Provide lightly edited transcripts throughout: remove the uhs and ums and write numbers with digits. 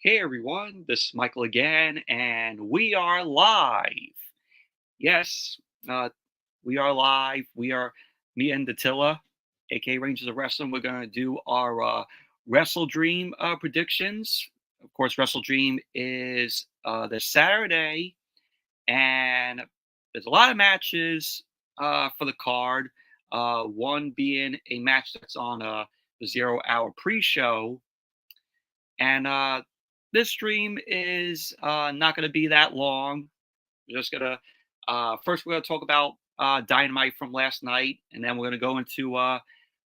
Hey everyone, this is Michael again, and we are live. Yes, uh, we are live. We are me and Datila, aka Rangers of Wrestling. We're gonna do our WrestleDream predictions. Of course, WrestleDream is this Saturday, and there's a lot of matches for the card. One being a match that's on the 0 hour pre-show, and this stream is not going to be that long. We're just going to, first, we're going to talk about Dynamite from last night, and then we're going to go into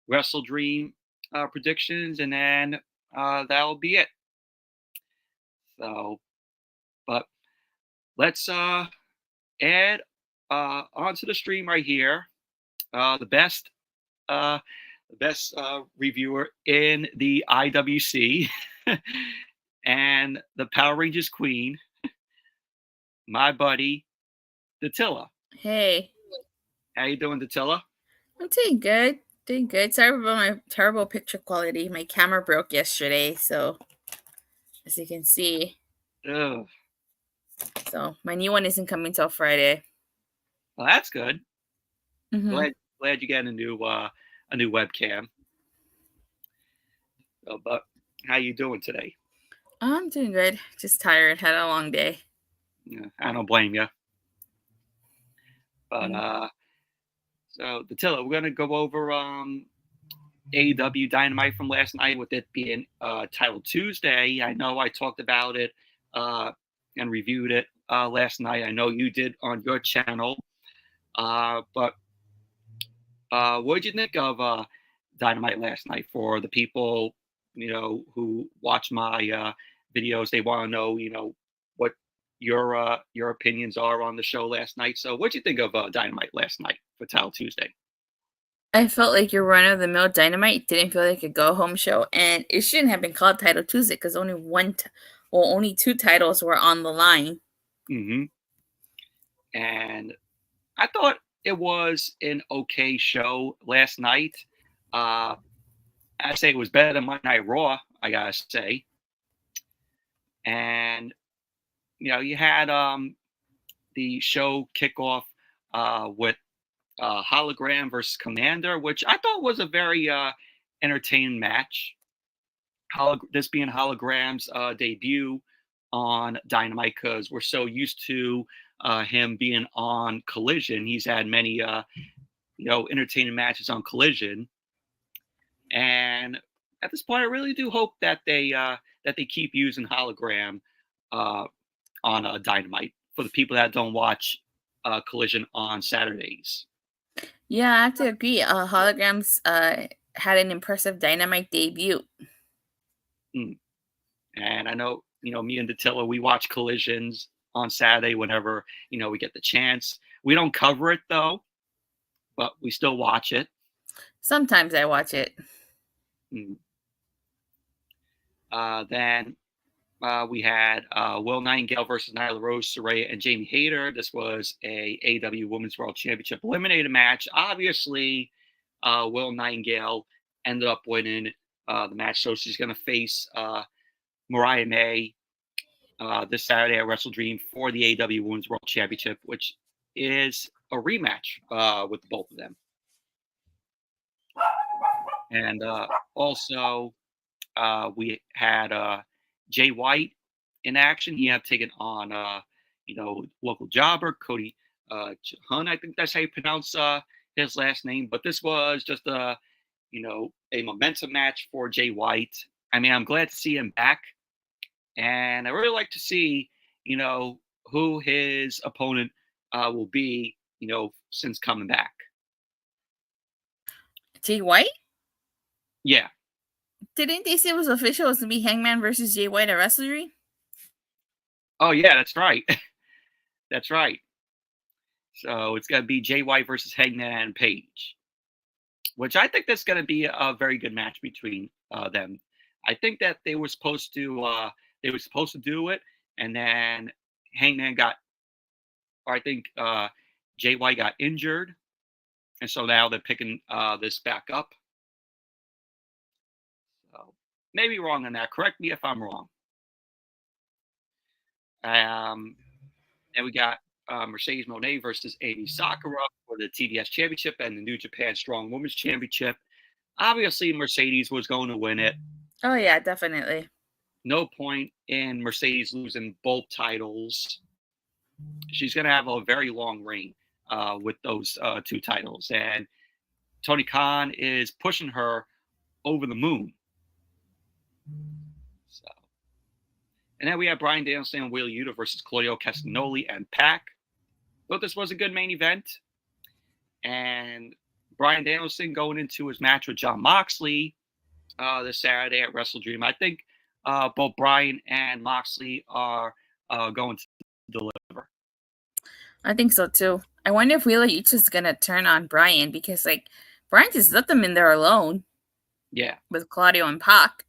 Wrestle Dream predictions, and then that'll be it. So, but let's add onto the stream right here the best. Reviewer in the IWC and the Power Rangers Queen, my buddy Datila. Hey, How you doing, Datila? I'm doing good. Doing good. Sorry about my terrible picture quality. My camera broke yesterday, so as you can see. Ugh. So my new one isn't coming till Friday. Well, that's good. Mm-hmm. Glad you got a new webcam. But how you doing today? I'm doing good. Just tired. Had a long day. Yeah, I don't blame you. But so Datila, we're gonna go over AEW Dynamite from last night, with it being Title Tuesday. I know I talked about it and reviewed it last night. I know you did on your channel. But what did you think of Dynamite last night? For the people, who watch my videos, they want to know, what your opinions are on the show last night. So, what did you think of Dynamite last night for Title Tuesday? I felt like your run of the mill Dynamite didn't feel like a go home show, and it shouldn't have been called Title Tuesday because only two titles were on the line. Mm-hmm. And I thought it was an okay show last night. Uh, I say it was better than Monday Night Raw, I gotta say. And you had the show kickoff with Hologram versus Commander, which I thought was a very entertaining match. This being Hologram's debut on Dynamite, because we're so used to him being on Collision. He's had many entertaining matches on Collision, and at this point, I really do hope that they keep using Hologram on Dynamite for the people that don't watch Collision on Saturdays. Yeah, I have to agree. Holograms had an impressive Dynamite debut. Mm. And I know, me and Datila, we watch Collisions on Saturday whenever, we get the chance. We don't cover it though, but we still watch it. Sometimes I watch it. Mm. Then we had Will Nightingale versus Nyla Rose, Saraya, and Jamie Hayter. This was a AEW Women's World Championship eliminator match. Obviously, Will Nightingale ended up winning the match, so she's going to face Mariah May this Saturday at WrestleDream for the AEW Women's World Championship, which is a rematch with both of them. And also, we had Jay White in action. He had taken on, local jobber Cody Hun. I think that's how you pronounce his last name. But this was just a momentum match for Jay White. I mean, I'm glad to see him back, and I really like to see, who his opponent will be, since coming back. Jay White? Yeah. Didn't they say it was official? It was going to be Hangman versus Jay White at WrestleDream? Oh, yeah, that's right. That's right. So it's going to be Jay White versus Hangman Page, which I think that's going to be a very good match between them. I think that they were supposed to do it, and then Hangman or I think Jay White got injured, and so now they're picking this back up. So maybe wrong on that. Correct me if I'm wrong. Um, and we got Mercedes Moné versus Amy Sakura for the TDS Championship and the New Japan Strong Women's Championship. Obviously, Mercedes was going to win it. Oh yeah, definitely. No point in Mercedes losing both titles. She's going to have a very long reign with those two titles. And Tony Khan is pushing her over the moon. So, and then we have Brian Danielson and Wheeler Yuta versus Claudio Castagnoli and Pac. Thought this was a good main event. And Brian Danielson going into his match with John Moxley this Saturday at WrestleDream. I think both Brian and Moxley are going to deliver. I think so too. I wonder if Wheeler Yuta is gonna turn on Brian because like Brian just left them in there alone Yeah, with Claudio and Pac,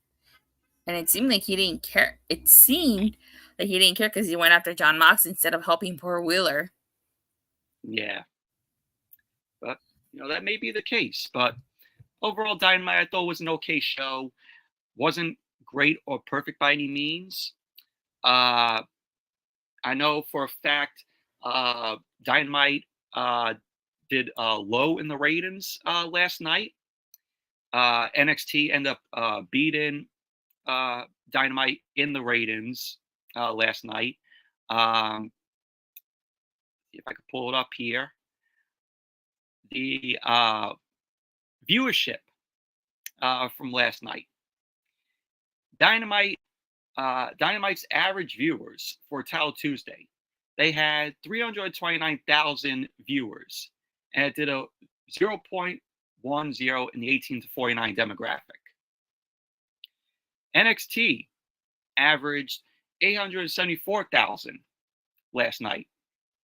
and it seemed like he didn't care. It seemed like he didn't care because he went after John Mox instead of helping poor Wheeler. yeah. But that may be the case. But overall, Dynamite I thought was an okay show. Wasn't great or perfect by any means. I know for a fact Dynamite did low in the ratings last night. NXT ended up beating Dynamite in the ratings last night. See if I could pull it up here. The viewership from last night. Dynamite's average viewers for Title Tuesday, they had 329,000 viewers, and it did a 0.10 in the 18 to 49 demographic. NXT averaged 874,000 last night,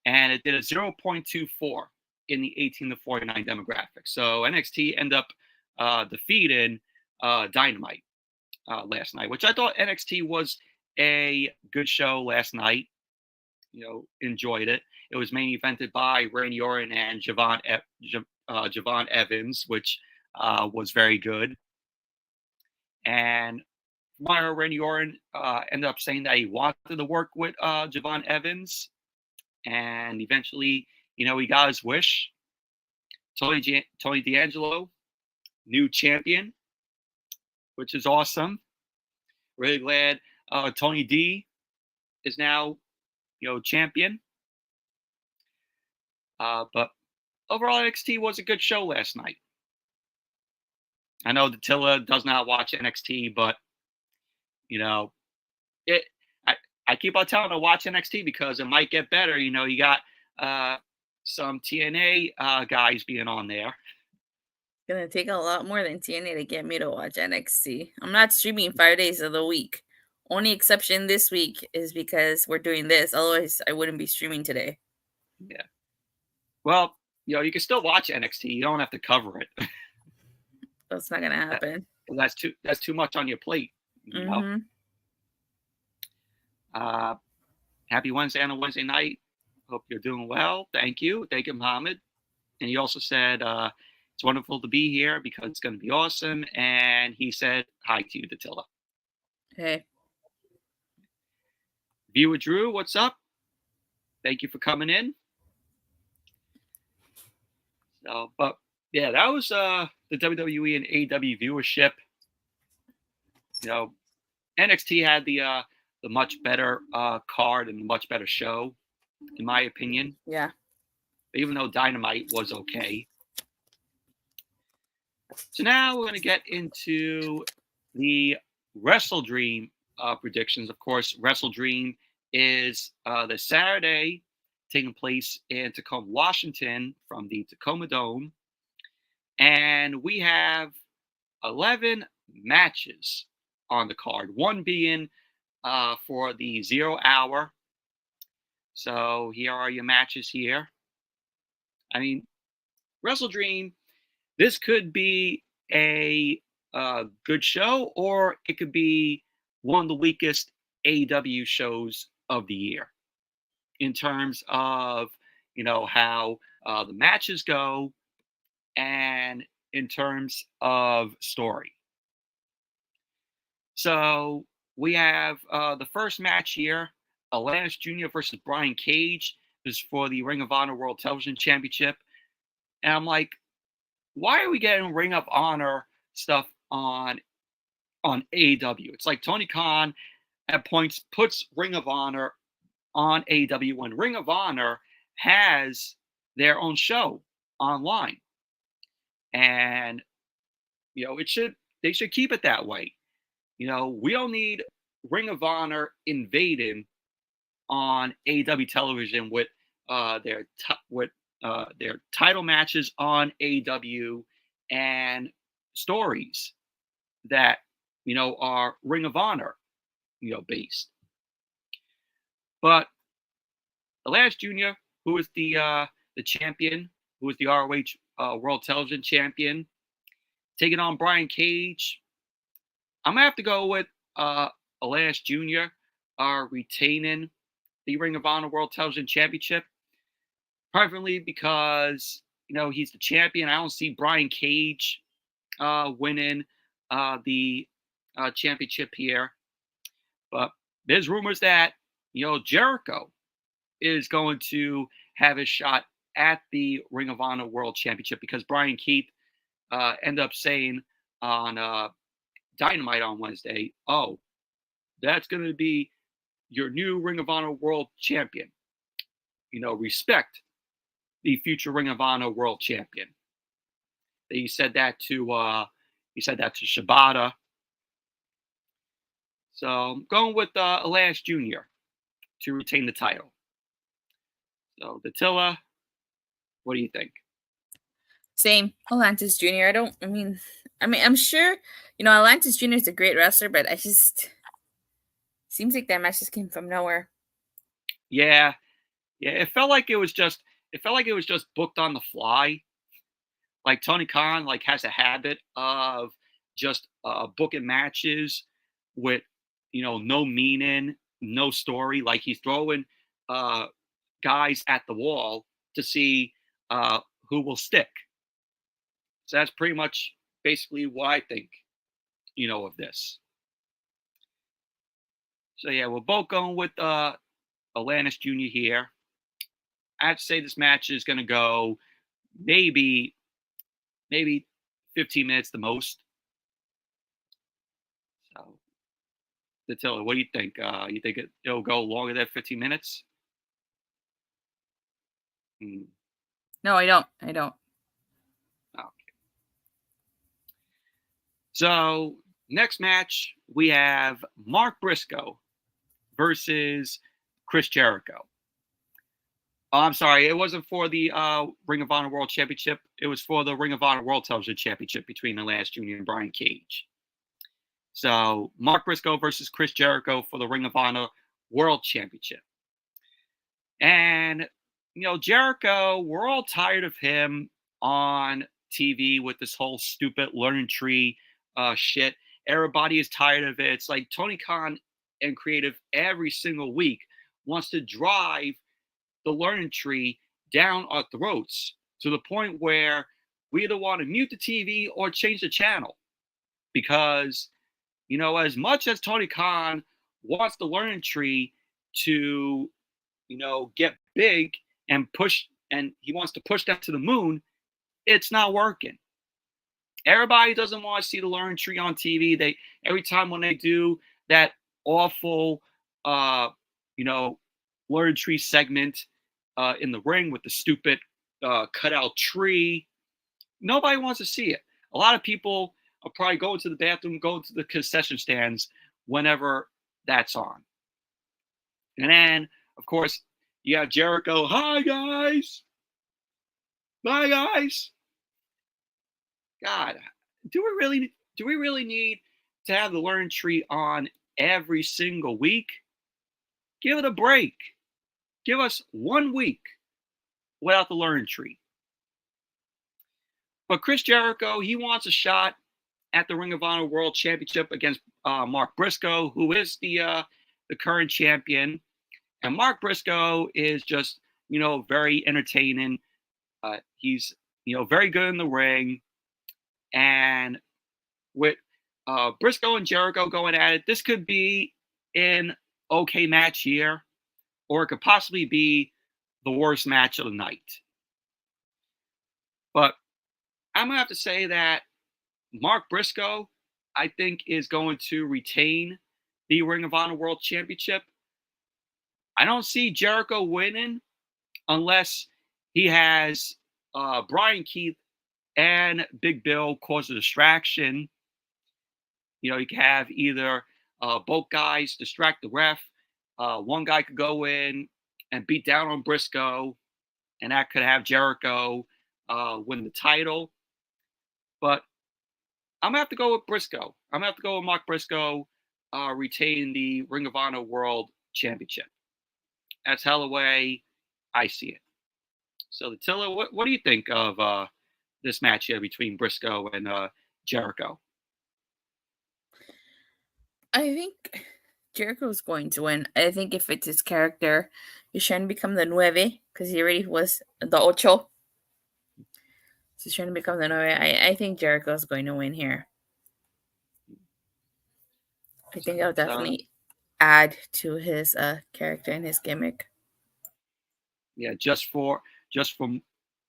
and it did a 0.24 in the 18 to 49 demographic. So NXT ended up defeating Dynamite last night, which I thought NXT was a good show last night. Enjoyed it. It was main evented by Randy Orton and Javon Evans, which was very good. And from what I heard, Randy Orton ended up saying that he wanted to work with Javon Evans, and eventually, he got his wish. Tony D'Angelo, new champion, which is awesome. Really glad Tony D is now, champion. But overall, NXT was a good show last night. I know Datila does not watch NXT, but it. I keep on telling her to watch NXT because it might get better. You got some TNA guys being on there. It's gonna take a lot more than TNA to get me to watch NXT. I'm not streaming 5 days of the week. Only exception this week is because we're doing this. Otherwise, I wouldn't be streaming today. Yeah. Well, you can still watch NXT. You don't have to cover it. That's not gonna happen. That's too much on your plate. Happy Wednesday on a Wednesday night. Hope you're doing well. Thank you, Mohammed. And he also said it's wonderful to be here because it's going to be awesome. And he said hi to you, Datila. Hey. Viewer Drew, what's up? Thank you for coming in. So, but yeah, that was the WWE and AEW viewership. NXT had the much better card and the much better show, in my opinion. Yeah. Even though Dynamite was okay. So now we're going to get into the WrestleDream predictions. Of course, WrestleDream is the Saturday taking place in Tacoma, Washington from the Tacoma Dome. And we have 11 matches on the card, one being for the 0 hour. So here are your matches here. I mean, WrestleDream, this could be a good show, or it could be one of the weakest AEW shows of the year in terms of, how the matches go and in terms of story. So we have the first match here Elias Jr. versus Brian Cage. This is for the Ring of Honor World Television Championship. And I'm like, why are we getting Ring of Honor stuff on AEW? It's like Tony Khan at points puts Ring of Honor on AEW when Ring of Honor has their own show online. And they should keep it that way. We don't need Ring of Honor invading on AEW television with their title matches on AEW and stories that are Ring of Honor based. But Elias Jr., who is the champion, who is the ROH World Television Champion, taking on Brian Cage. I'm gonna have to go with Elias Jr. Retaining the Ring of Honor World Television Championship, primarily because he's the champion. I don't see Brian Cage winning the championship here, but there's rumors that Jericho is going to have his shot at the Ring of Honor World Championship because Brian Keith ended up saying on Dynamite on Wednesday, "Oh, that's going to be your new Ring of Honor World Champion. Respect the future Ring of Honor World Champion." He said that to Shibata. So I'm going with Elias Jr. to retain the title. So Datila, what do you think? Same. Atlantis Jr. I'm sure, Atlantis Jr. is a great wrestler, but seems like that match just came from nowhere. Yeah. It felt like it was just booked on the fly. Like Tony Khan has a habit of just booking matches with no meaning, no story. Like he's throwing guys at the wall to see who will stick. So that's pretty much basically what I think, of this. So yeah, we're both going with Atlantis Jr. here. I have to say this match is going to go maybe 15 minutes the most. So, Datila, what do you think? You think it'll go longer than 15 minutes? No, I don't. Okay. So, next match, we have Mark Briscoe versus Chris Jericho. Oh, I'm sorry. It wasn't for the Ring of Honor World Championship. It was for the Ring of Honor World Television Championship between Elias Jr. and Brian Cage. So, Mark Briscoe versus Chris Jericho for the Ring of Honor World Championship. And, Jericho, we're all tired of him on TV with this whole stupid learning tree shit. Everybody is tired of it. It's like Tony Khan and creative every single week wants to drive the learning tree down our throats to the point where we either want to mute the TV or change the channel. Because, as much as Tony Khan wants the learning tree to, get big and push, and he wants to push that to the moon, it's not working. Everybody doesn't want to see the learning tree on TV. Every time when they do that awful, learning tree segment in the ring with the stupid cutout tree, nobody wants to see it. A lot of people are probably going to the bathroom, going to the concession stands whenever that's on. And then, of course, you have Jericho. Hi, guys. Bye, guys. God, do we really need to have the learning tree on every single week? Give it a break. Give us 1 week without the learning tree. But Chris Jericho, he wants a shot at the Ring of Honor World Championship against Mark Briscoe, who is the current champion. And Mark Briscoe is just, very entertaining. He's, very good in the ring. And with Briscoe and Jericho going at it, this could be an okay match here. or it could possibly be the worst match of the night. But I'm gonna have to say that Mark Briscoe, I think, is going to retain the Ring of Honor World Championship. I don't see Jericho winning unless he has Brian Keith and Big Bill cause a distraction. You know, you can have either both guys distract the ref. One guy could go in and beat down on Briscoe, and that could have Jericho win the title. But I'm gonna have to go with Briscoe. I'm gonna have to go with Mark Briscoe retain the Ring of Honor World Championship. That's hell the way I see it. So, Attila, what do you think of this match here between Briscoe and Jericho? I think Jericho's going to win. I think if it's his character, he's trying to become the nueve because he already was the ocho. So he's trying to become the nueve. I think Jericho's going to win here. I think I'll definitely add to his character and his gimmick. Yeah, just for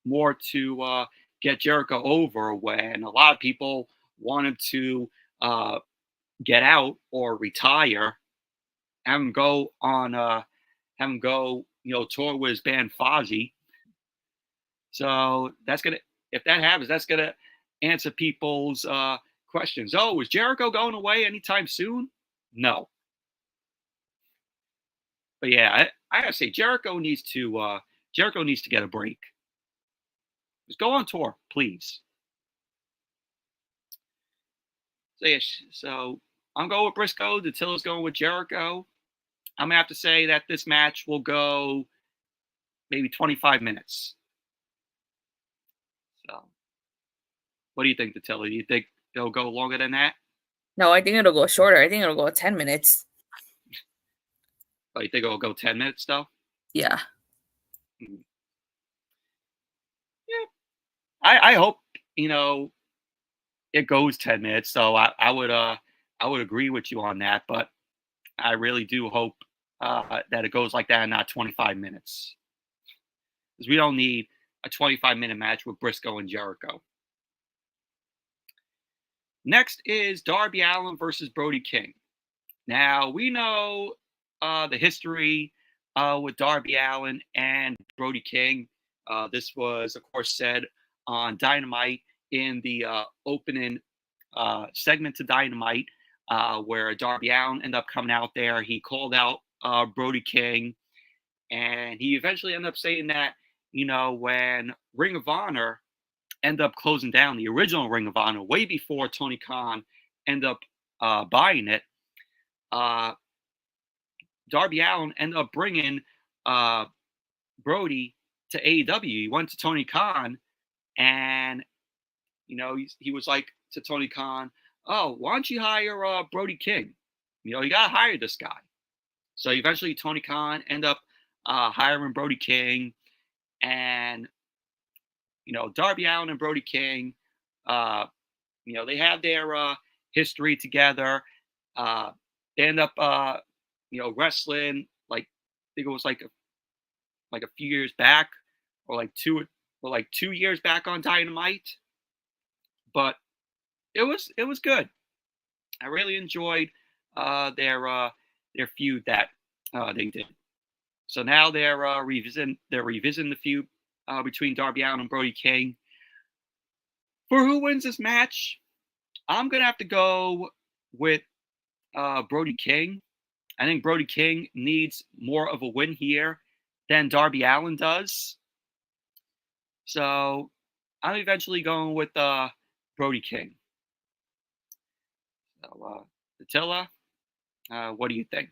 more to get Jericho over when a lot of people wanted to get out or retire, have him go on tour with his band Fozzy. So that's gonna if that happens, that's gonna answer people's questions. Oh, is Jericho going away anytime soon? No. But yeah, I gotta say Jericho needs to get a break. Just go on tour, please. So yeah, so I'm going with Briscoe. Datila's going with Jericho. I'm gonna have to say that this match will go maybe 25 minutes. So, what do you think, Datila? Do you think it'll go longer than that? No, I think it'll go shorter. I think it'll go 10 minutes. Oh, you think it'll go 10 minutes though? Yeah. Yeah. I hope it goes 10 minutes. So I would agree with you on that, but I really do hope that it goes like that and not 25 minutes. Because we don't need a 25-minute match with Briscoe and Jericho. Next is Darby Allin versus Brody King. Now, we know the history with Darby Allin and Brody King. This was, of course, said on Dynamite in the opening segment to Dynamite, where Darby Allin ended up coming out there. He called out Brody King, and he eventually ended up saying that, when Ring of Honor ended up closing down, the original Ring of Honor, way before Tony Khan ended up buying it, Darby Allin ended up bringing Brody to AEW. He went to Tony Khan, and he was like to Tony Khan, "Oh, why don't you hire Brody King? You gotta hire this guy." So eventually, Tony Khan ended up hiring Brody King, and Darby Allin and Brody King, they have their history together. They end up, wrestling like I think it was like a few years back, or like 2 years back on Dynamite. But it was good. I really enjoyed their feud that they did. So now they're revisiting the feud between Darby Allin and Brody King. For who wins this match, I'm gonna have to go with Brody King. I think Brody King needs more of a win here than Darby Allin does. So I'm eventually going with Brody King. So, Attila, what do you think?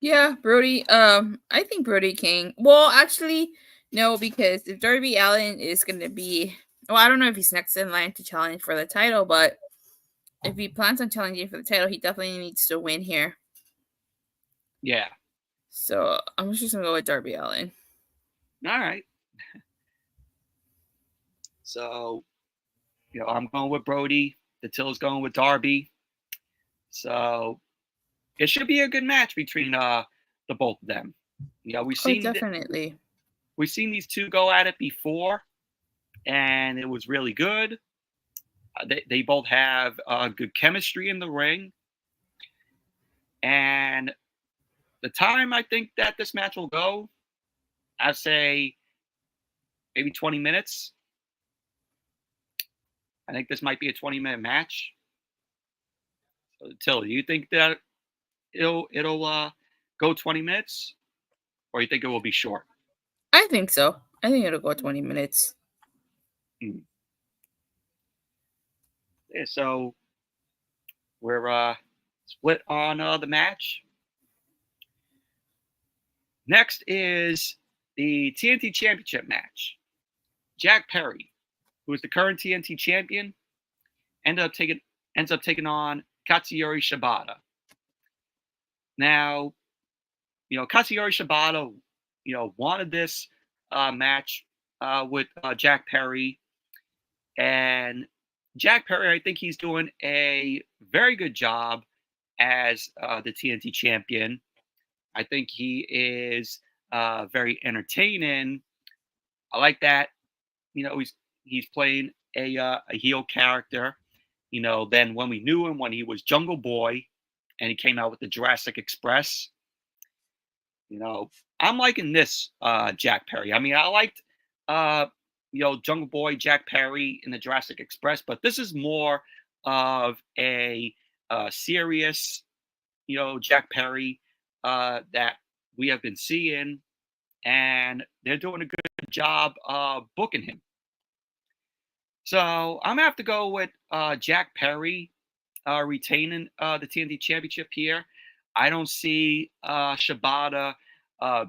Yeah, Brody. I think Brody King. Well, actually, no, because if Darby Allin is gonna be, well, I don't know if he's next in line to challenge for the title, but if he plans on challenging for the title, he definitely needs to win here. Yeah. So I'm just gonna go with Darby Allin. All right. So, I'm going with Brody. Attila's going with Darby. So it should be a good match between the both of them. We've Oh, seen definitely. these two go at it before, and it was really good. They both have good chemistry in the ring, and the time I think that this match will go, I'd say maybe 20 minutes. I think this might be a 20-minute match. So, Till, do you think that it'll go 20 minutes, or you think it will be short? I think so. I think it'll go 20 minutes. Hmm. Yeah, so we're split on the match. Next is the TNT Championship match. Jack Perry, who is the current TNT champion, ends up taking on Katsuyori Shibata. Now, Katsuyori Shibata, wanted this match with Jack Perry, and Jack Perry, I think he's doing a very good job as the TNT champion. I think he is very entertaining. I like that. He's playing a heel character. Then when we knew him when he was Jungle Boy, and he came out with the Jurassic Express. I'm liking this Jack Perry. I mean, I liked Jungle Boy Jack Perry in the Jurassic Express, but this is more of a serious Jack Perry that we have been seeing, and they're doing a good job booking him. So I'm gonna have to go with Jack Perry retaining the TNT Championship here. I don't see Shibata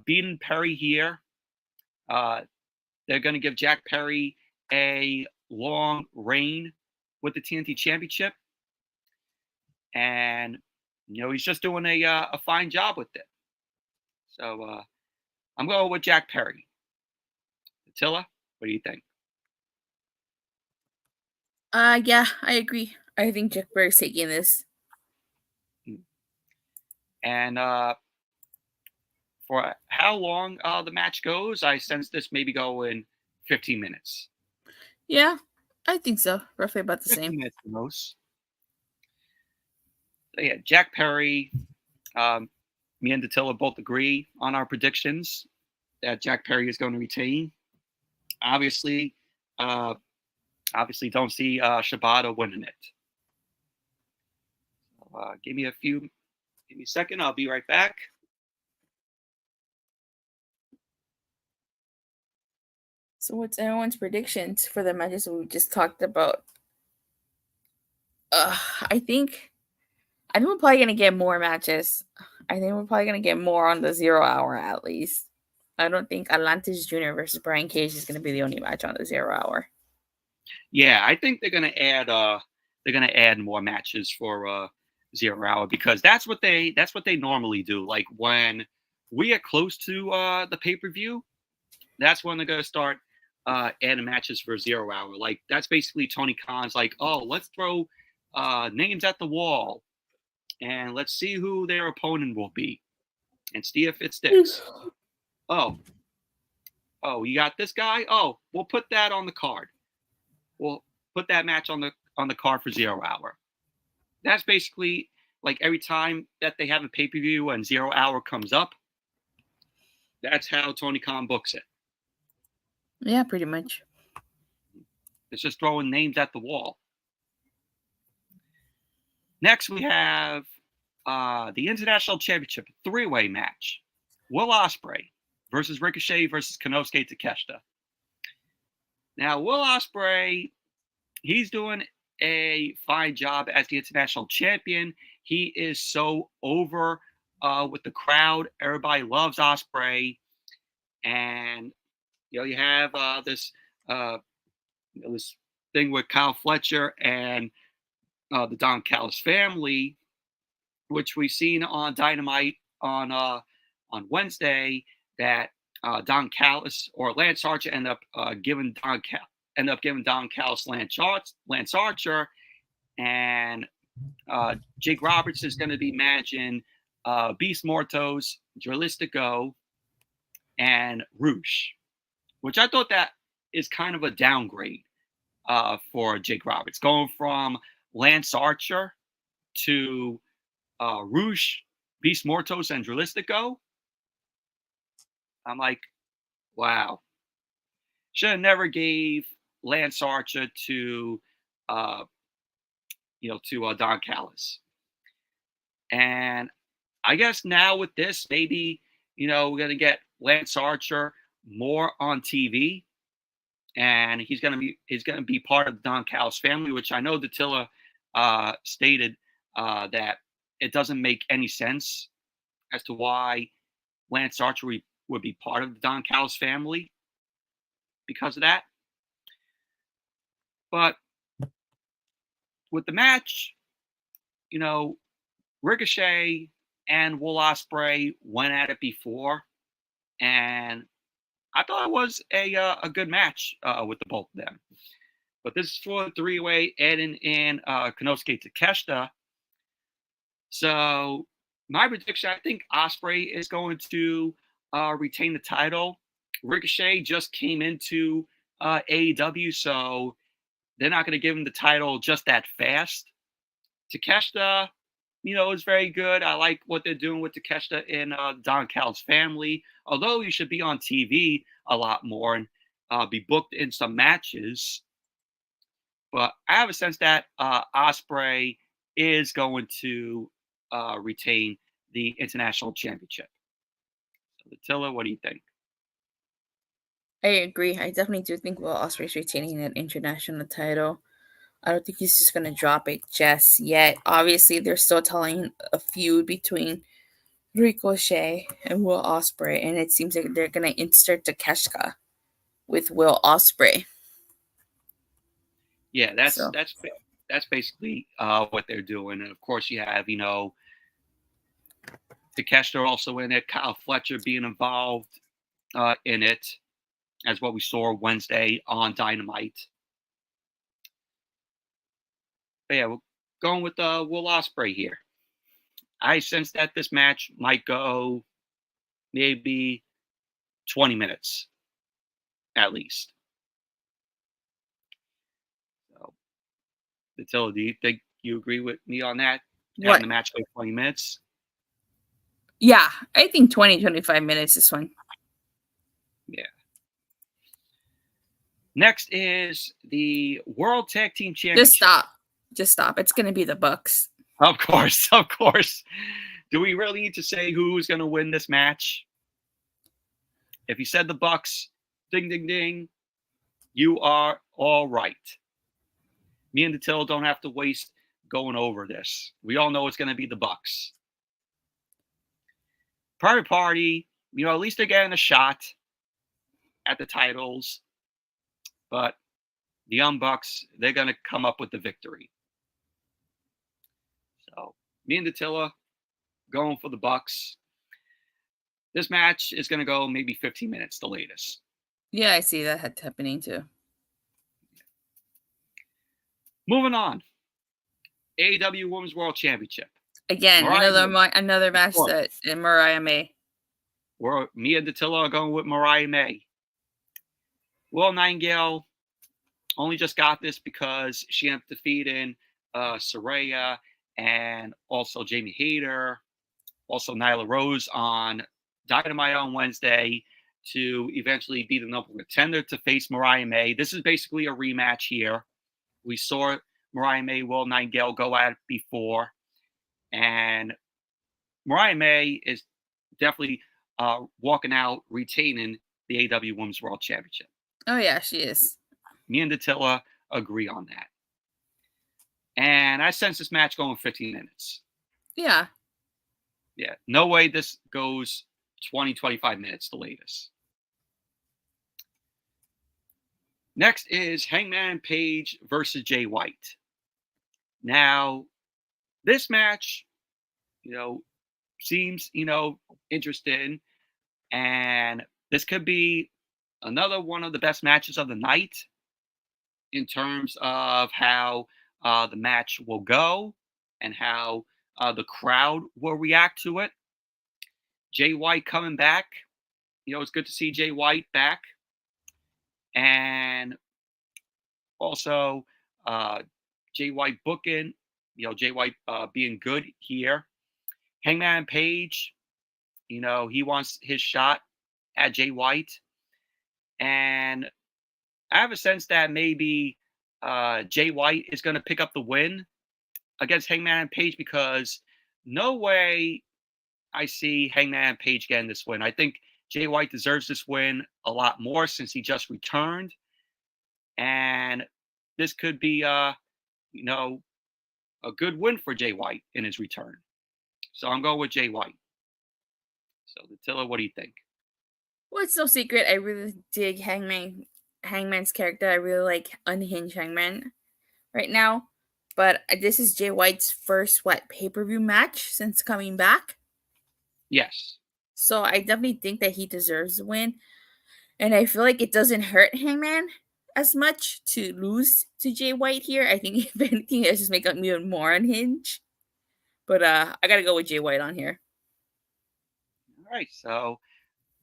beating Perry here. They're going to give Jack Perry a long reign with the TNT Championship, and he's just doing a fine job with it. So I'm going with Jack Perry. Attila, what do you think? Yeah, I agree. I think Jack Perry's taking this. And for how long the match goes, I sense this maybe go in 15 minutes. Yeah, I think so. Roughly about the 15 same. minutes the most. So yeah, Jack Perry, me and Datila both agree on our predictions that Jack Perry is going to retain. Obviously, uh, don't see Shibata winning it. Give me a second. I'll be right back. So, what's everyone's predictions for the matches we just talked about? Uh, I think, I think we're probably gonna get more matches. I think we're probably gonna get more on the 0 hour at least. I don't think Atlantis Jr. versus Brian Cage is gonna be the only match on the 0 hour. Yeah, I think they're gonna add more matches for 0 hour, because that's what they normally do. Like when we get close to the pay-per-view, that's when they're gonna start adding matches for 0 hour. Like that's basically Tony Khan's like, oh, let's throw names at the wall and let's see who their opponent will be and see if it sticks. Oh, you got this guy? Oh, we'll put that on the card. We'll put that match on the card for 0 hour. That's basically like every time that they have a pay-per-view and 0 hour comes up, that's how Tony Khan books it. Yeah, pretty much. It's just throwing names at the wall. Next, we have the International Championship 3-way match. Will Ospreay versus Ricochet versus Konosuke Takeshita. Now, Will Ospreay, he's doing a fine job as the International Champion. He is so over with the crowd. Everybody loves Ospreay. And, you have this thing with Kyle Fletcher and the Don Callis family, which we've seen on Dynamite on Wednesday, that Don Callis or Lance Archer end up giving Don Callis Lance Archer, and Jake Roberts is going to be managing Beast Mortos, Dralistico, and Roosh, which I thought that is kind of a downgrade for Jake Roberts, going from Lance Archer to Roosh, Beast Mortos, and Dralistico. I'm like, wow. Should have never gave Lance Archer to, uh, Don Callis. And I guess now with this, maybe, we're going to get Lance Archer more on TV, and he's going to be part of the Don Callis family, which I know Datila stated that it doesn't make any sense as to why Lance Archer would be part of the Don Callis family because of that. But with the match, Ricochet and Will Ospreay went at it before, and I thought it was a good match with the both of them. But this is for the three-way, adding in Konosuke Takeshita. So my prediction, I think Ospreay is going to retain the title. Ricochet just came into AEW, so they're not going to give him the title just that fast. Takeshita, is very good. I like what they're doing with Takeshita in Don Callis family. Although he should be on TV a lot more and be booked in some matches. But I have a sense that Ospreay is going to retain the international championship. So, Attila, what do you think? I agree. I definitely do think Will Ospreay's retaining that international title. I don't think he's just going to drop it just yet. Obviously, they're still telling a feud between Ricochet and Will Ospreay, and it seems like they're going to insert Takeshita with Will Ospreay. Yeah, that's basically what they're doing. And of course, you have Takeshita also in it, Kyle Fletcher being involved in it, as what we saw Wednesday on Dynamite. But yeah, we're going with Will Ospreay here. I sense that this match might go maybe 20 minutes at least. So, Attila, do you think you agree with me on that? What? Having the match go 20 minutes? Yeah, I think 20, 25 minutes is fine. Yeah. Next is the World Tag Team Championship. Just stop. It's going to be the Bucks. Of course. Do we really need to say who's going to win this match? If you said the Bucks, ding, ding, ding, you are all right. Me and Datila don't have to waste going over this. We all know it's going to be the Bucks. Private Party, at least they're getting a shot at the titles. But the Young Bucks, they're going to come up with the victory. So, me and Datila going for the Bucks. This match is going to go maybe 15 minutes, the latest. Yeah, I see that happening too. Moving on. AEW Women's World Championship. Again, another match that Mariah May. Me and Datila are going with Mariah May. Will Nightingale only just got this because she ended up defeating Saraya and also Jamie Hayter, also Nyla Rose on Dynamite on Wednesday to eventually be the number one contender to face Mariah May. This is basically a rematch here. We saw Mariah May, Will Nightingale go at it before. And Mariah May is definitely walking out, retaining the AEW Women's World Championship. Oh, yeah, she is. Me and Datila agree on that. And I sense this match going 15 minutes. Yeah. Yeah. No way this goes 20, 25 minutes, the latest. Next is Hangman Page versus Jay White. Now, this match, seems, interesting. And this could be another one of the best matches of the night in terms of how the match will go and how the crowd will react to it. Jay White coming back it's good to see Jay White back, and also Jay White booking. Jay White being good here. Hangman Page, he wants his shot at Jay White, and I have a sense that maybe Jay White is going to pick up the win against Hangman Page, because no way I see Hangman Page getting this win. I think Jay White deserves this win a lot more since he just returned, and this could be a good win for Jay White in his return. So I'm going with Jay White. So, Datila, what do you think? Well, it's no secret. I really dig Hangman's character. I really like Unhinged Hangman right now. But this is Jay White's first pay-per-view match since coming back. Yes. So I definitely think that he deserves a win. And I feel like it doesn't hurt Hangman as much to lose to Jay White here. I think if anything, it's just make him even more unhinged. But I gotta go with Jay White on here. All right. So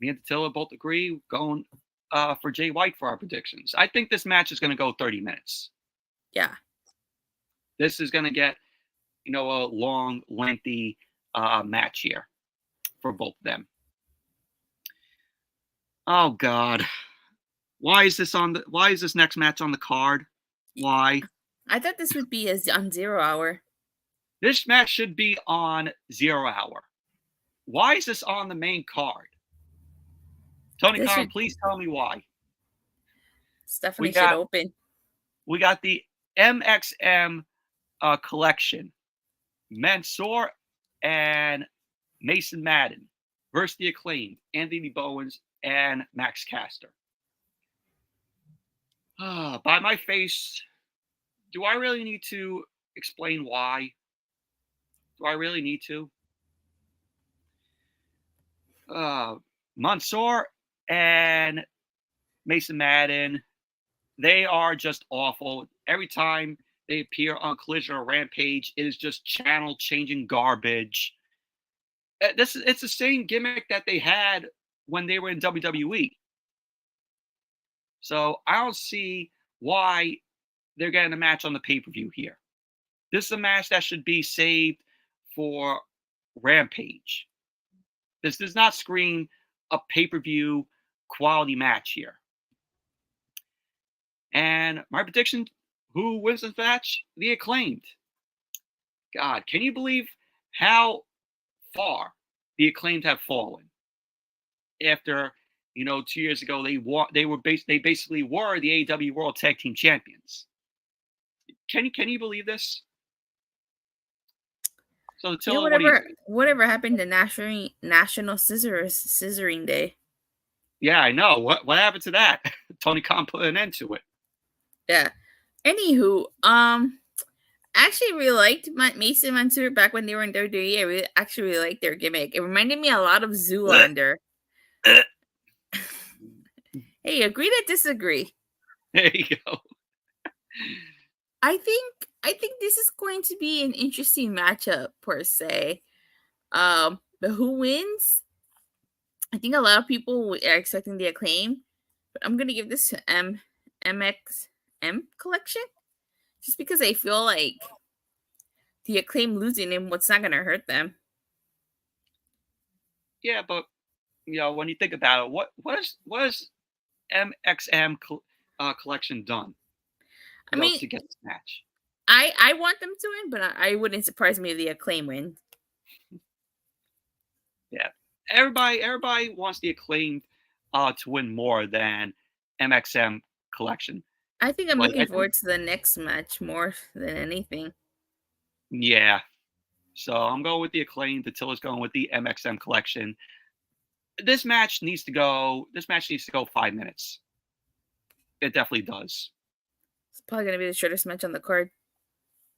me and Datila both agree going for Jay White for our predictions. I think this match is going to go 30 minutes. Yeah. This is going to get, a long, lengthy match here for both of them. Oh God, why is this next match on the card? Why? I thought this would be on 0 Hour. This match should be on 0 Hour. Why is this on the main card? Tony Khan, please tell me why. Stephanie should open. We got the MXM collection. Mansoor and Mason Madden versus the Acclaimed, Anthony Bowens and Max Caster. By my face, do I really need to explain why? Do I really need to? Mansoor and Mason Madden, they are just awful. Every time they appear on Collision or Rampage, it is just channel changing garbage. It's the same gimmick that they had when they were in WWE. So I don't see why they're getting a match on the pay-per-view here. This is a match that should be saved for Rampage. This does not scream a pay-per-view quality match here. And my prediction, who wins this match? The Acclaimed. God, can you believe how far the Acclaimed have fallen? After, 2 years ago, they basically were the AEW World Tag Team Champions. Can you believe this? So tell whatever happened to National Scissoring Day? Yeah, I know. What happened to that? Tony Khan put an end to it. Yeah. Anywho, I actually really liked Mason Mansoor back when they were in WWE. I actually really liked their gimmick. It reminded me a lot of Zoolander. Hey, agree to disagree. There you go. I think this is going to be an interesting matchup per se. But who wins? I think a lot of people are expecting the Acclaim, but I'm gonna give this to MXM collection, just because I feel like the Acclaim losing him, what's not gonna hurt them. Yeah, but when you think about it, what is MXM collection done? I mean, to get this match. I want them to win, but I wouldn't surprise me if the Acclaim win. Yeah, everybody wants the Acclaimed to win more than MXM collection. I think I'm looking forward to the next match more than anything. Yeah, so I'm going with the Acclaimed. Datila's going with the MXM collection. This match needs to go 5 minutes. It definitely does. It's probably going to be the shortest match on the card.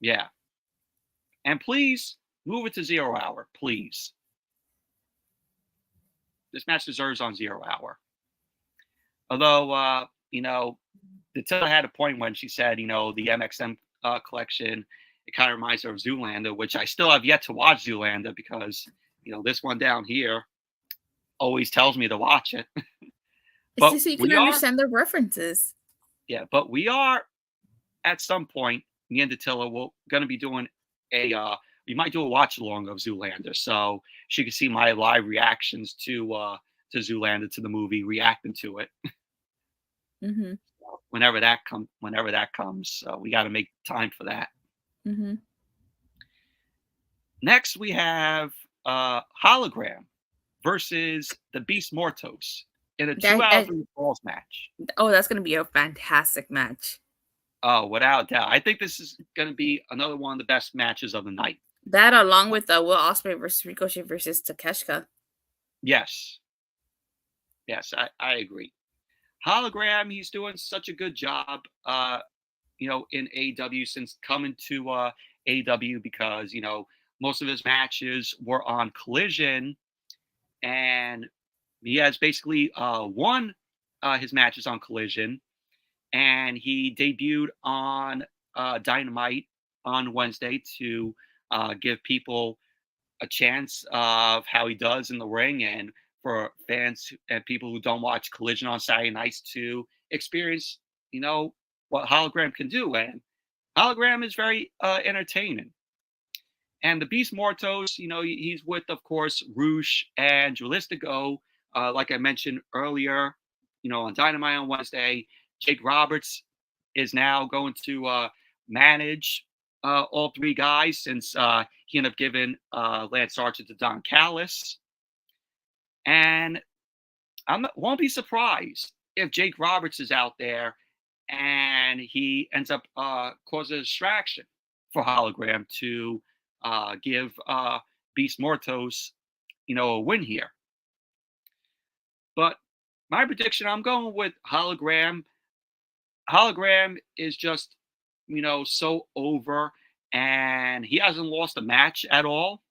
Yeah. And please, move it to 0 Hour, please. This match deserves on 0 Hour. Although, Datila had a point when she said, the MXM collection, it kind of reminds her of Zoolander, which I still have yet to watch Zoolander because, this one down here, always tells me to watch it. It's But just so you can we are, understand the references. yeah, but we are at some point, me and Datila will gonna be doing a we might do a watch along of Zoolander, so she can see my live reactions to Zoolander, to the movie, reacting to it. Mhm. Whenever that comes, so we got to make time for that. Mhm. Next, we have Hologram versus the Beast Mortos in a two That, out of that three falls match. oh, that's gonna be a fantastic match. Oh, without doubt, I think this is going to be another one of the best matches of the night. That along with Will Ospreay versus Ricochet versus Takeshka. Yes, yes, I agree. Hologram, he's doing such a good job, in AEW since coming to AEW, because most of his matches were on Collision, and he has basically won his matches on Collision, and he debuted on Dynamite on Wednesday to give people a chance of how he does in the ring, and for fans and people who don't watch Collision on Saturday nights to experience, what Hologram can do. And Hologram is very entertaining. And the Beast Mortos, he's with, of course, Roosh and Dralistico. Like I mentioned earlier, on Dynamite on Wednesday, Jake Roberts is now going to manage all three guys, since he ended up giving Lance Archer to Don Callis. And won't be surprised if Jake Roberts is out there and he ends up causing a distraction for Hologram to give Beast Mortos, a win here. But my prediction, I'm going with Hologram. Hologram is just, so over, and he hasn't lost a match at all.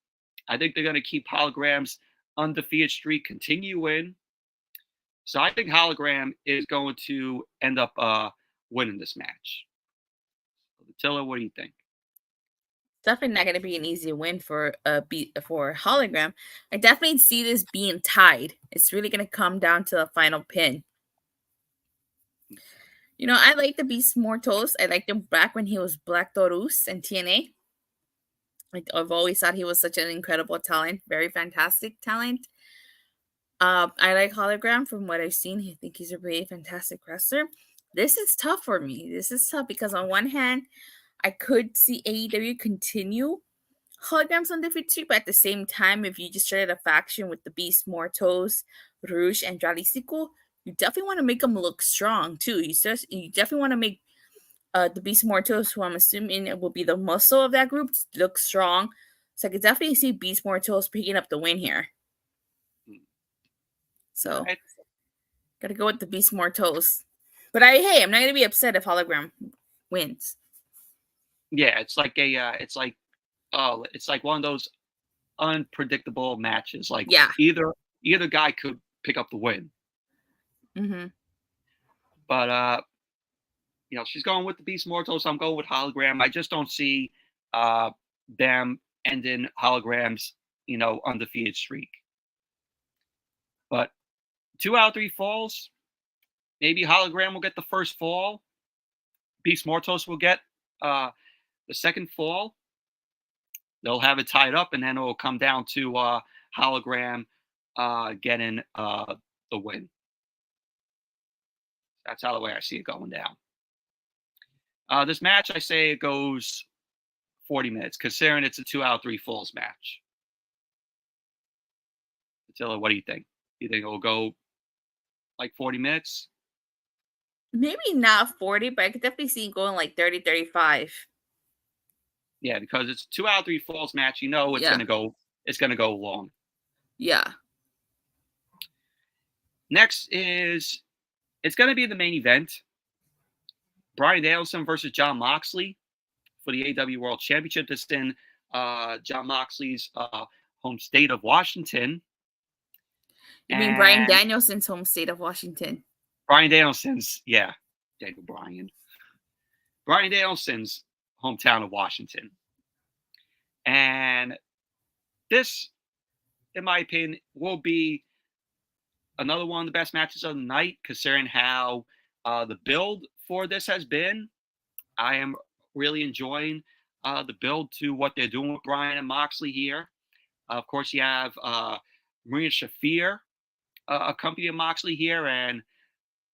I think they're going to keep Hologram's undefeated streak continuing. So I think Hologram is going to end up winning this match. Tiller, what do you think? Definitely not gonna be an easy win for for Hologram. I definitely see this being tied. It's really gonna come down to the final pin. I like the Beast Mortos. I liked him back when he was Black Taurus and TNA. Like, I've always thought he was such an incredible talent, very fantastic talent. I like Hologram from what I've seen. I think he's a really fantastic wrestler. This is tough for me. This is tough because on one hand, I could see AEW continue Hologram's undefeated streak, but at the same time, if you just started a faction with the Beast Mortos, Rouge, and Jalisiko, you definitely want to make them look strong too. You definitely want to make the Beast Mortos, who I'm assuming it will be the muscle of that group, look strong. So I could definitely see Beast Mortos picking up the win here. So Right. gotta go with the Beast Mortos. But I'm not gonna be upset if Hologram wins. Yeah, it's like one of those unpredictable matches. Like Yeah. either guy could pick up the win. Mm-hmm. But she's going with the Beast Mortos. I'm going with Hologram. I just don't see them ending Hologram's undefeated streak. But 2 out of 3 falls. Maybe Hologram will get the first fall. Beast Mortos will get the second fall. They'll have it tied up, and then it will come down to Hologram getting the win. That's how the way I see it going down. This match, I say it goes 40 minutes, considering it's a 2 out of 3 falls match. Attila, what do you think? You think it will go like 40 minutes? Maybe not 40, but I could definitely see it going like 30, 35. Yeah, because it's 2 out of 3 falls match. It's Yeah. gonna go long. Yeah. Next it's gonna be the main event. Bryan Danielson versus Jon Moxley for the AEW World Championship. This is in Jon Moxley's home state of Washington. You mean Bryan And Danielson's home state of Washington? Bryan Danielson's, yeah, Daniel Bryan. Bryan Danielson's hometown of Washington. And this, in my opinion, will be another one of the best matches of the night, considering how the build for this has been. I am really enjoying the build to what they're doing with Bryan and Moxley here. Of course, you have Maria Shafir accompanying Moxley here, and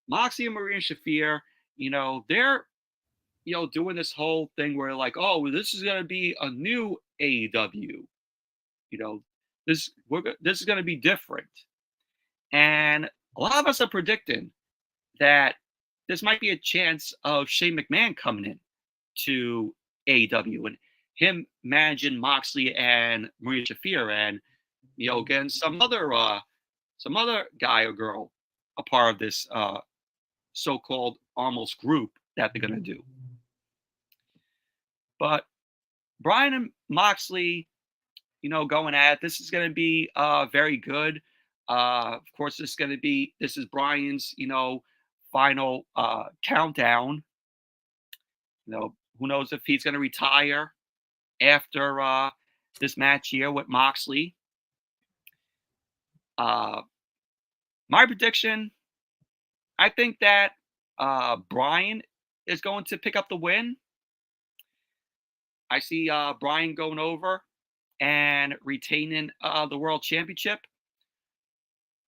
Moxley and Maria Shafir, they're doing this whole thing where like, oh, well, this is gonna be a new AEW. You know, this is gonna be different, and a lot of us are predicting that this might be a chance of Shane McMahon coming in to AEW and him managing Moxley and Maria Shafir, and getting some other guy or girl a part of this so-called almost group that they're gonna do. But Bryan and Moxley, going at it, this is going to be very good. Of course, this is Bryan's, final countdown. Who knows if he's going to retire after this match here with Moxley. My prediction, I think that Bryan is going to pick up the win. I see Bryan going over and retaining the world championship.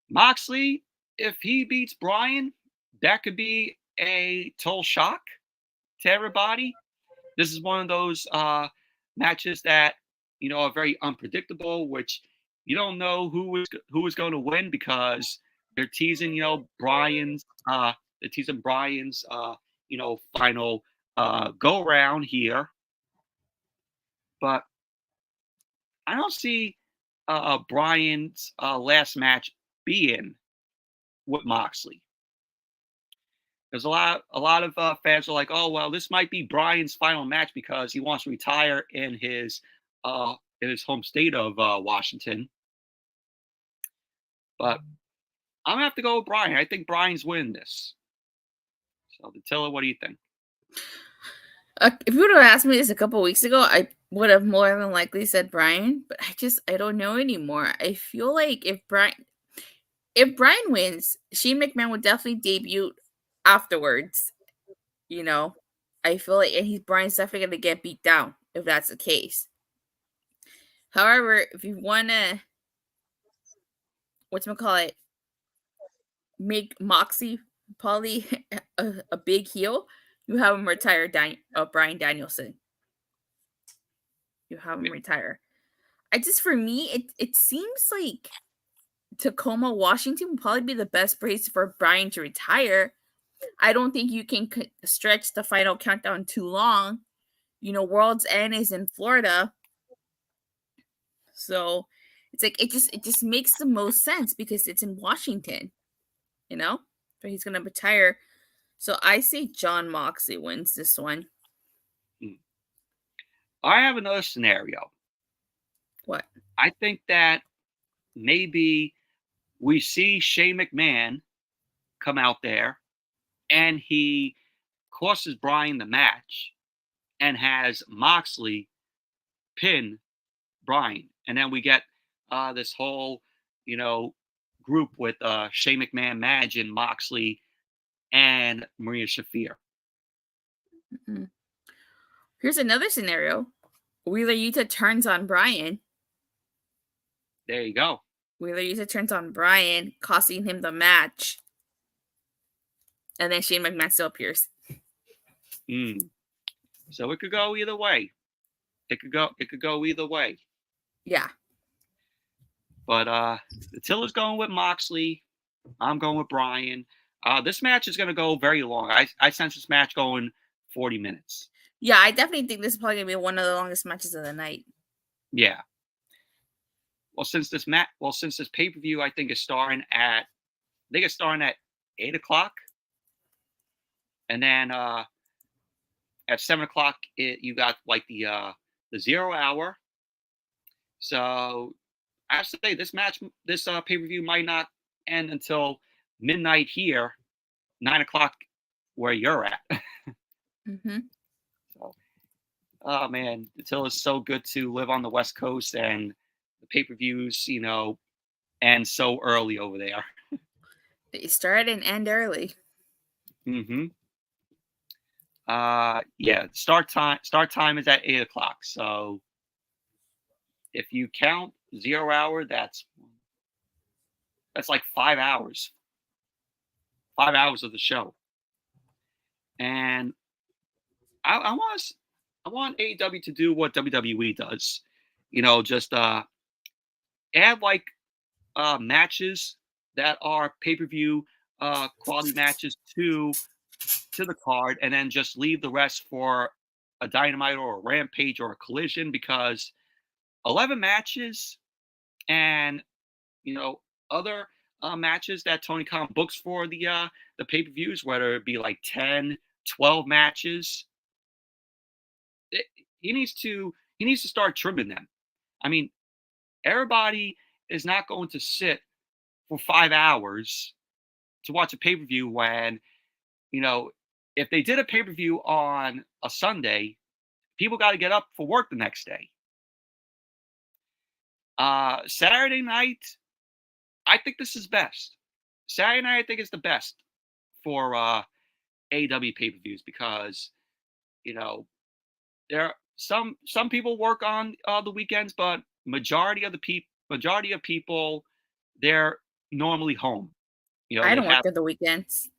Moxley, if he beats Bryan, that could be a total shock to everybody. This is one of those matches that are very unpredictable, which you don't know who is going to win because they're teasing Bryan's final go around here, but I don't see Bryan's last match being with Moxley. There's a lot of fans are like, oh well, this might be Bryan's final match because he wants to retire in his home state of Washington. But I'm gonna have to go with Bryan. I think Bryan's winning this. So, Datila, what do you think? If you would have asked me this a couple weeks ago, I would have more than likely said Bryan, but I don't know anymore. I feel like if Bryan wins, Shane McMahon would definitely debut afterwards. I feel like Bryan's definitely gonna get beat down if that's the case. However, if you wanna make Moxley probably a big heel, you have him retire Bryan Danielson. You have him retire. For me, it seems like Tacoma, Washington would probably be the best place for Bryan to retire. I don't think you can stretch the final countdown too long. World's End is in Florida. So it's like it just makes the most sense because it's in Washington. So he's gonna retire. So I say John Moxley wins this one. I have another scenario. What? I think that maybe we see Shane McMahon come out there and he costs Bryan the match and has Moxley pin Bryan. And then we get this whole, group with Shane McMahon managing Moxley and Maria Shafir. Mm-hmm. Here's another scenario. Wheeler Yuta turns on Bryan. There you go. Wheeler Yuta turns on Bryan, costing him the match. And then Shane McMahon still appears. So it could go either way. It could go either way. Yeah. But Attila's going with Moxley. I'm going with Bryan. This match is going to go very long. I sense this match going 40 minutes. Yeah, I definitely think this is probably going to be one of the longest matches of the night. Yeah. Well, since this pay-per-view, I think is starting at 8:00, and then at 7:00 you got like the 0 hour. So I have to say this pay-per-view might not end until midnight here, 9:00 where you're at. Mm-hmm. So, oh man, until it's so good to live on the West Coast and the pay-per-views, end so early over there. They start and end early. Mm-hmm. Yeah. Start time is at 8 o'clock. So if you count 0 hour, that's like 5 hours. 5 hours of the show. And I want I want AEW to do what WWE does. Just add like matches that are pay-per-view quality matches to the card, and then just leave the rest for a Dynamite or a Rampage or a Collision, because 11 matches and you know other matches that Tony Khan books for the pay-per-views, whether it be like 10, 12 matches, it, he needs to start trimming them. I mean, everybody is not going to sit for 5 hours to watch a pay-per-view when, you know, if they did a pay-per-view on a Sunday, people got to get up for work the next day. Saturday night, I think this is best. Saturday night, I think is the best for AEW pay-per-views, because you know there are some people work on the weekends, but majority of people, they're normally home. I They don't work have at the weekends.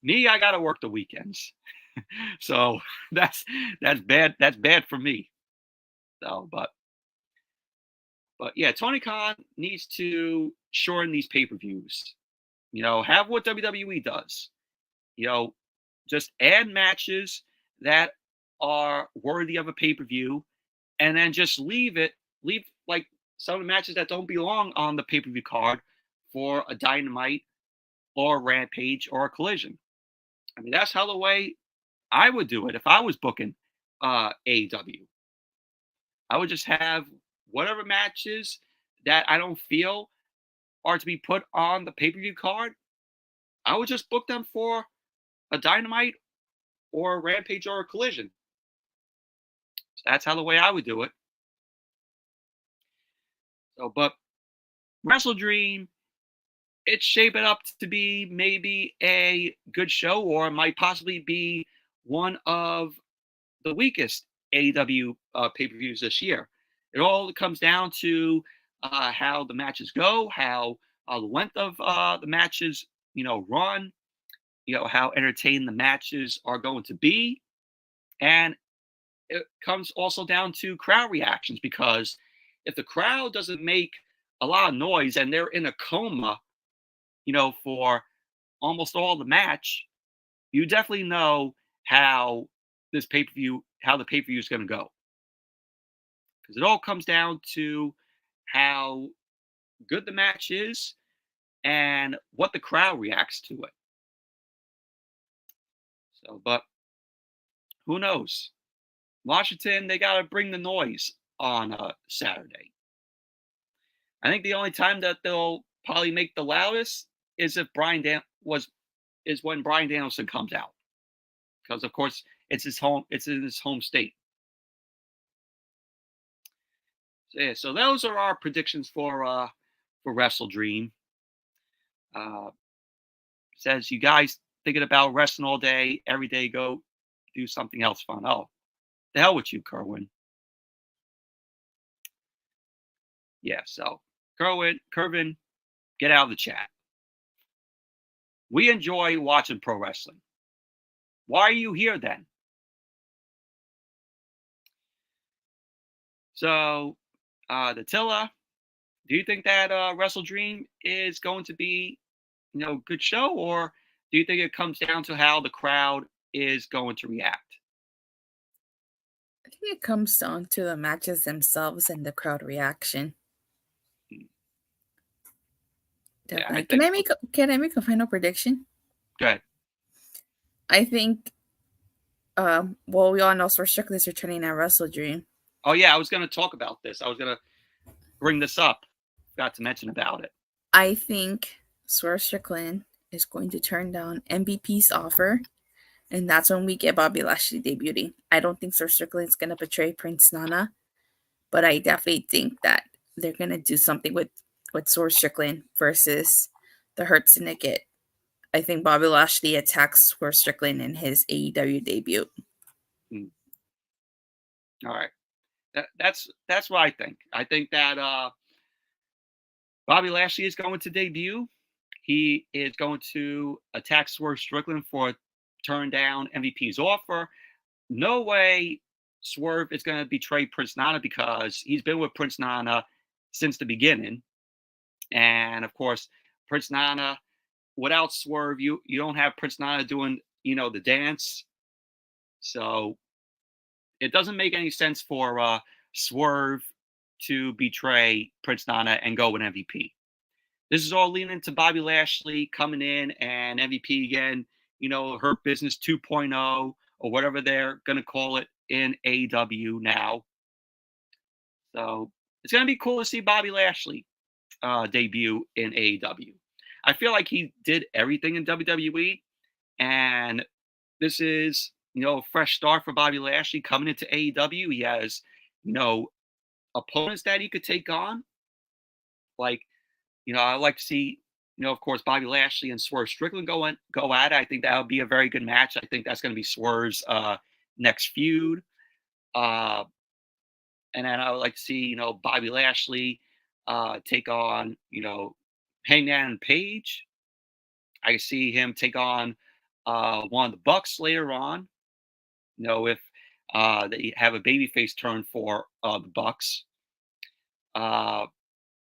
me. I got to work the weekends, so that's bad. That's bad for me. So, but yeah, Tony Khan needs to shorten these pay-per-views. Have what WWE does. You know, just add matches that are worthy of a pay-per-view, and then just leave like some of the matches that don't belong on the pay-per-view card for a Dynamite or a Rampage or a Collision. I mean, that's how the way I would do it if I was booking AEW. I would just have whatever matches that I don't feel are to be put on the pay-per-view card. I would just book them for a Dynamite or a Rampage or a Collision. That's how the way I would do it. So, but WrestleDream, it's shaping up to be maybe a good show, or it might possibly be one of the weakest AEW pay-per-views this year. It all comes down to how the matches go, how the length of the matches, run, how entertaining the matches are going to be, and it comes also down to crowd reactions, because if the crowd doesn't make a lot of noise and they're in a coma, for almost all the match, you definitely know how how the pay-per-view is going to go, because it all comes down to how good the match is and what the crowd reacts to it. So, but who knows? Washington, they got to bring the noise on Saturday. I think the only time that they'll probably make the loudest is if is when Brian Danielson comes out, because of course it's in his home state. So, yeah, so those are our predictions for WrestleDream. Uh, Says, you guys thinking about wrestling all day, every day, go do something else fun. Oh, the hell with you, Kerwin. Yeah, so Kerwin, get out of the chat. We enjoy watching pro wrestling. Why are you here then? So, Datila, do you think that WrestleDream is going to be, good show, or do you think it comes down to how the crowd is going to react? I think it comes down to the matches themselves and the crowd reaction. Yeah, I Definitely. think. Can I make a final prediction? Go ahead. I think well, we all know Swerve Strickland is returning at WrestleDream. Oh yeah, I was going to talk about this. I was going to bring this up. Got to mention about it. I think Swerve Strickland is going to turn down MVP's offer, and that's when we get Bobby Lashley debuting. I don't think Swerve Strickland is going to betray Prince Nana, but I definitely think that they're going to do something with Swerve Strickland versus the Hurt Syndicate. I think Bobby Lashley attacks Swerve Strickland in his AEW debut. Mm. All right. That's what I think. I think that Bobby Lashley is going to debut. He is going to attack Swerve Strickland for turn down MVP's offer. No way Swerve is going to betray Prince Nana because he's been with Prince Nana since the beginning. And of course, Prince Nana, without Swerve, you don't have Prince Nana doing, the dance. So it doesn't make any sense for Swerve to betray Prince Nana and go with MVP. This is all leading into Bobby Lashley coming in and MVP again, Hurt Business 2.0 or whatever they're going to call it in AEW now. So it's going to be cool to see Bobby Lashley debut in AEW. I feel like he did everything in WWE, and this is, a fresh start for Bobby Lashley coming into AEW. He has, opponents that he could take on. Like, I like to see, of course, Bobby Lashley and Swerve Strickland go at it. I think that would be a very good match. I think that's going to be Swerve's next feud. And then I would like to see, Bobby Lashley take on, Hangman Page. I can see him take on one of the Bucks later on. If they have a babyface turn for the Bucks. I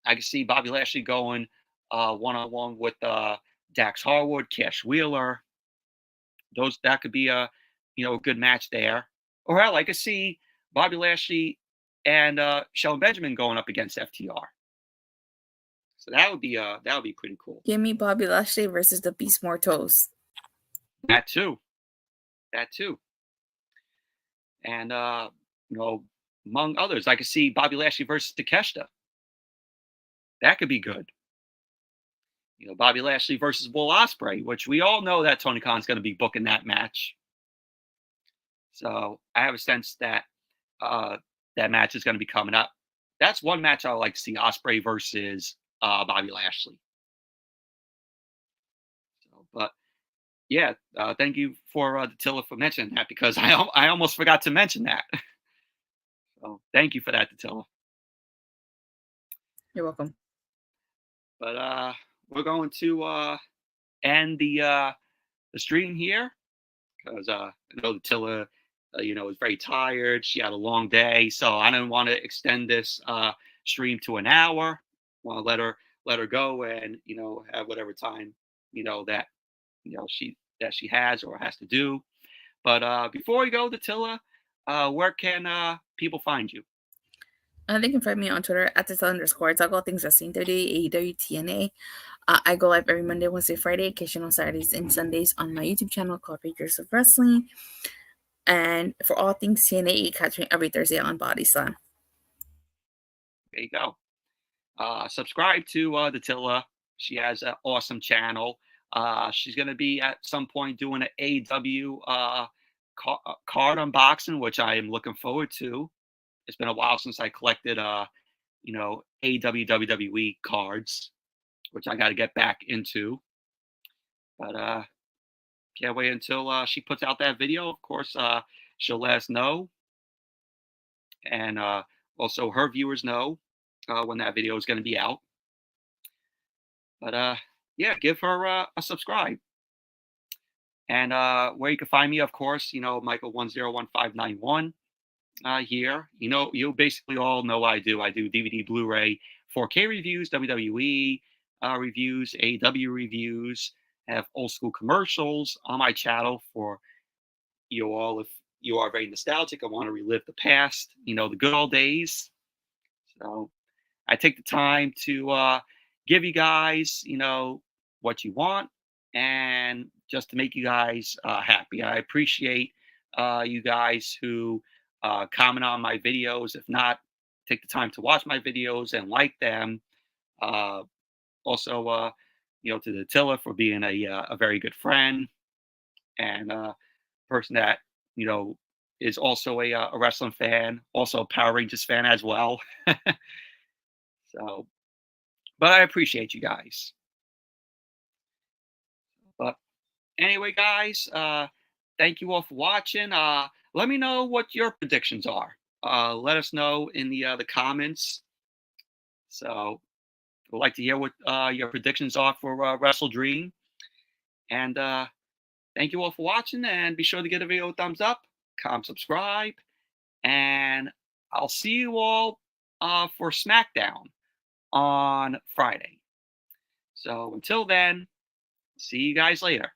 can see Bobby Lashley going one-on-one with Dax Harwood, Cash Wheeler. That could be a good match there. Or hell, I could see Bobby Lashley and Shelton Benjamin going up against FTR. So that would be pretty cool. Give me Bobby Lashley versus the Beast Mortos. That too. And among others, I could see Bobby Lashley versus Takeshita. That could be good. Bobby Lashley versus Will Ospreay, which we all know that Tony Khan's going to be booking that match. So I have a sense that that match is going to be coming up. That's one match I would like to see: Ospreay versus Bobby Lashley. So, but yeah, thank you for Datila for mentioning that, because I almost forgot to mention that. So thank you for that, Datila. You're welcome. But we're going to end the stream here because I know Datila, is very tired. She had a long day, so I didn't want to extend this stream to an hour. Want to let her go and have whatever time that she has or has to do. But before we go, Datila, where can people find you? They can find me on Twitter at @Datila_. I talk about things wrestling, WWE, AEW, TNA. I go live every Monday, Wednesday, Friday, occasional Saturdays and Sundays on my YouTube channel called Pictures of Wrestling. And for all things TNA, catch me every Thursday on Body Slam. There you go. Subscribe to Datila. She has an awesome channel. She's going to be at some point doing an AEW card unboxing, which I am looking forward to. It's been a while since I collected, AEW WWE cards, which I got to get back into. But can't wait until she puts out that video. Of course, she'll let us know. And also her viewers know when that video is going to be out. But yeah, give her a subscribe. And where you can find me, of course, Michael101591 here. You basically all know what I do. I do DVD, Blu-ray, 4K reviews, WWE reviews, AEW reviews. I have old school commercials on my channel for you all if you are very nostalgic and want to relive the past, the good old days. So I take the time to give you guys, what you want and just to make you guys happy. I appreciate you guys who comment on my videos. If not, take the time to watch my videos and like them. Also, to Datila for being a very good friend and person that, is also a wrestling fan, also a Power Rangers fan as well. So, but I appreciate you guys. But anyway, guys, thank you all for watching. Let me know what your predictions are. Let us know in the comments. So we'd like to hear what your predictions are for WrestleDream. And thank you all for watching. And be sure to give the video a thumbs up, comment, subscribe, and I'll see you all for SmackDown on Friday. So until then, see you guys later.